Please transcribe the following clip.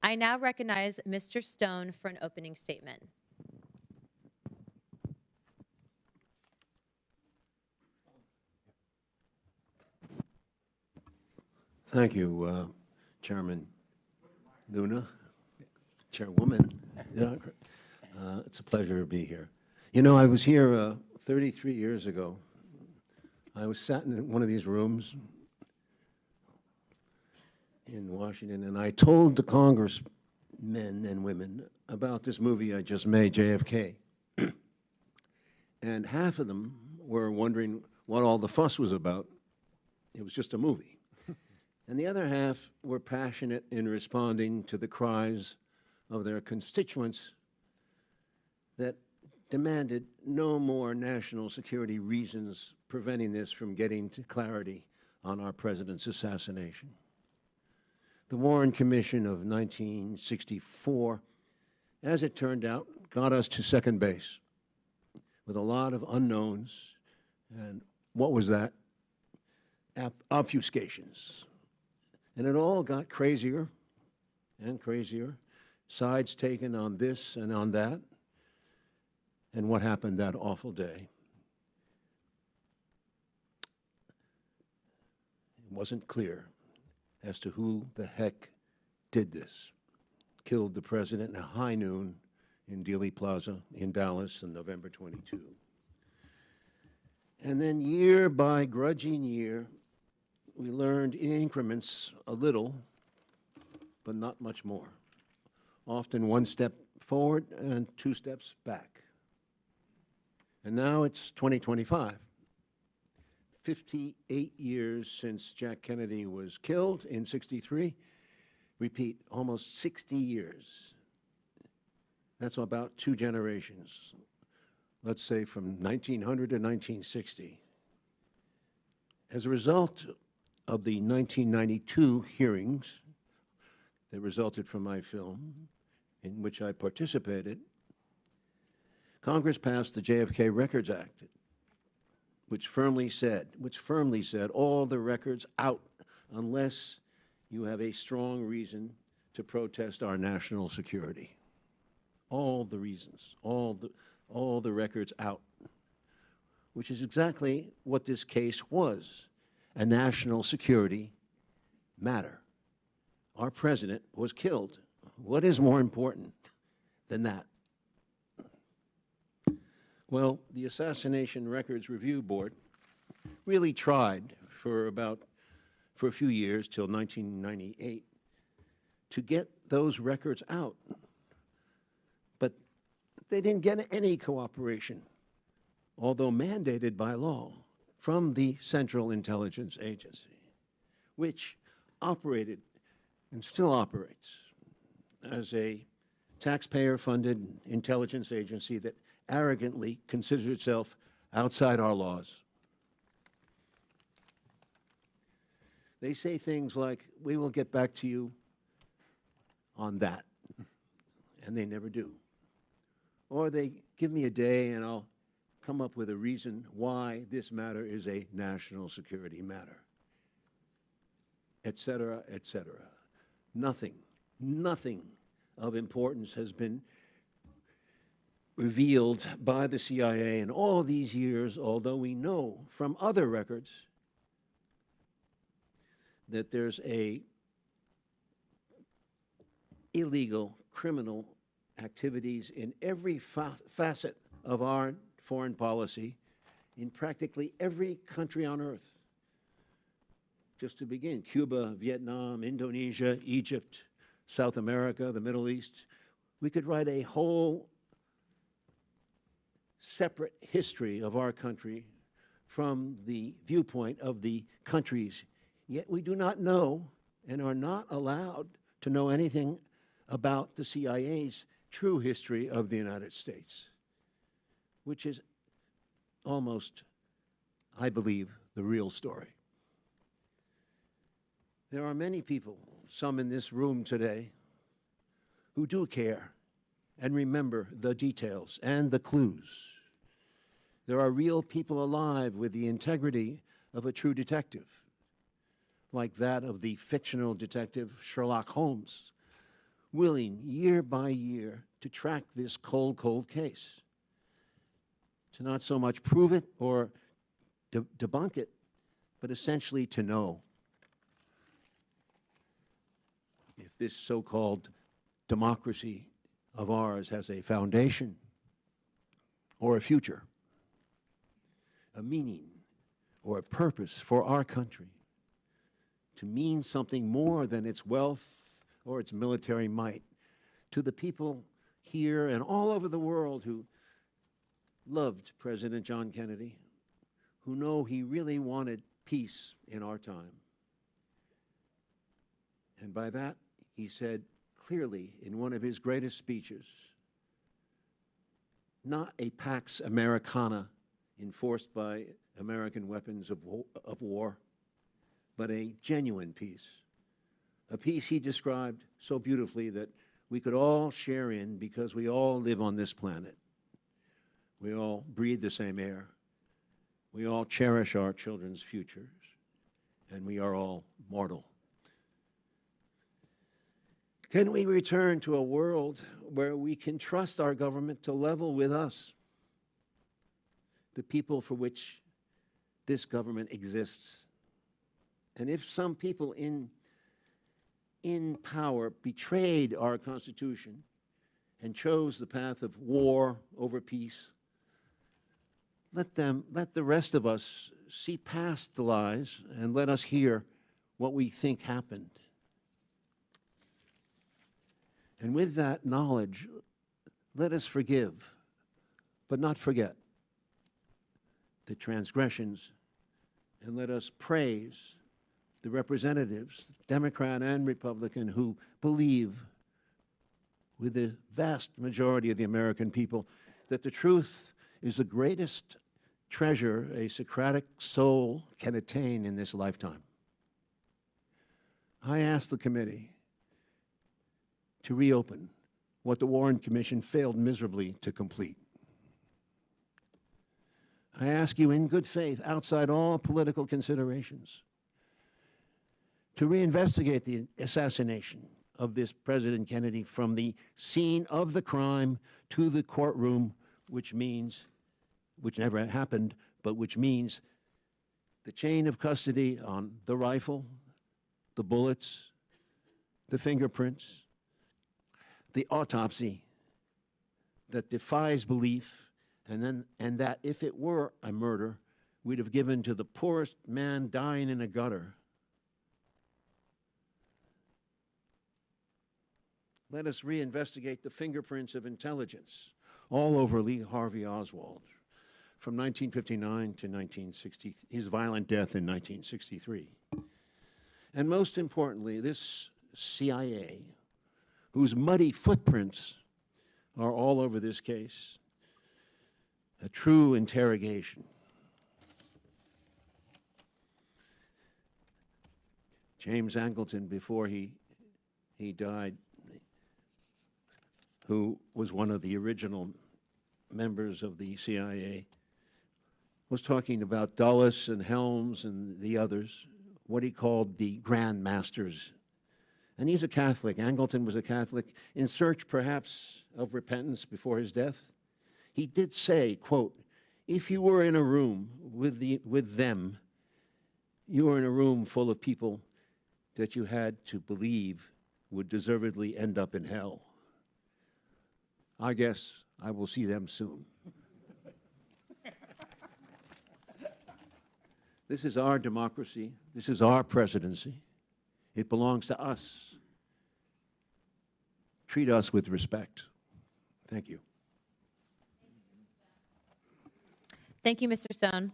I now recognize Mr. Stone for an opening statement. Thank you, Chairman Luna, Chairwoman. Yeah, it's a pleasure to be here. You know, I was here 33 years ago. I was sat in one of these rooms in Washington, and I told the congressmen and women about this movie I just made, JFK. And half of them were wondering what all the fuss was about. It was just a movie. And the other half were passionate in responding to the cries of their constituents that demanded no more national security reasons preventing this from getting to clarity on our president's assassination. The Warren Commission of 1964, as it turned out, got us to second base with a lot of unknowns. And what was that? Obfuscations. And it all got crazier and crazier, sides taken on this and on that, and what happened that awful day. It wasn't clear as to who the heck did this. Killed the president at high noon in Dealey Plaza in Dallas on November 22. And then year by grudging year, we learned in increments a little, but not much more. Often one step forward and 2 steps back. And now it's 2025. 58 years since Jack Kennedy was killed in '63. Repeat, almost 60 years. That's about 2 generations. Let's say from 1900 to 1960. As a result of the 1992 hearings that resulted from my film, in which I participated, Congress passed the JFK Records Act, which firmly said all the records out unless you have a strong reason to protest our national security. All the reasons, all the records out, which is exactly what this case was. A national security matter. Our president was killed. What is more important than that? Well, the Assassination Records Review Board really tried for a few years till 1998 to get those records out. But they didn't get any cooperation, although mandated by law, from the Central Intelligence Agency, which operated and still operates as a taxpayer-funded intelligence agency that arrogantly considers itself outside our laws. They say things like, "We will get back to you on that," and they never do. Or they give me a day and I'll come up with a reason why this matter is a national security matter, et cetera, et cetera. Nothing of importance has been revealed by the CIA in all these years, although we know from other records that there's a illegal criminal activities in every facet of our foreign policy in practically every country on earth. Just to begin, Cuba, Vietnam, Indonesia, Egypt, South America, the Middle East. We could write a whole separate history of our country from the viewpoint of the countries, yet we do not know and are not allowed to know anything about the CIA's true history of the United States, which is almost, I believe, the real story. There are many people, some in this room today, who do care and remember the details and the clues. There are real people alive with the integrity of a true detective, like that of the fictional detective Sherlock Holmes, willing year by year to track this cold, cold case, to not so much prove it or debunk it, but essentially to know if this so-called democracy of ours has a foundation or a future, a meaning or a purpose for our country, to mean something more than its wealth or its military might, to the people here and all over the world who loved President John Kennedy, who know he really wanted peace in our time. And by that, he said clearly in one of his greatest speeches, not a Pax Americana enforced by American weapons of war, but a genuine peace. A peace he described so beautifully that we could all share in because we all live on this planet. We all breathe the same air. We all cherish our children's futures, and we are all mortal. Can we return to a world where we can trust our government to level with us, the people for which this government exists? And if some people in power betrayed our Constitution and chose the path of war over peace, let the rest of us see past the lies and let us hear what we think happened. And with that knowledge, let us forgive, but not forget the transgressions, and let us praise the representatives, Democrat and Republican, who believe with the vast majority of the American people that the truth is the greatest treasure a Socratic soul can attain in this lifetime. I asked the committee to reopen what the Warren Commission failed miserably to complete. I ask you in good faith, outside all political considerations, to reinvestigate the assassination of this President Kennedy from the scene of the crime to the courtroom, which never happened, but which means the chain of custody on the rifle, the bullets, the fingerprints, the autopsy that defies belief, and that if it were a murder, we'd have given to the poorest man dying in a gutter. Let us reinvestigate the fingerprints of intelligence all over Lee Harvey Oswald from 1959 to 1960, his violent death in 1963. And most importantly, this CIA, whose muddy footprints are all over this case, a true interrogation. James Angleton, before he died, who was one of the original members of the CIA, was talking about Dulles and Helms and the others, what he called the Grand Masters. And he's a Catholic. Angleton was a Catholic, in search perhaps of repentance before his death. He did say, quote, if you were in a room with them, you were in a room full of people that you had to believe would deservedly end up in hell. I guess I will see them soon. This is our democracy. This is our presidency. It belongs to us. Treat us with respect. Thank you. Thank you, Mr. Stone.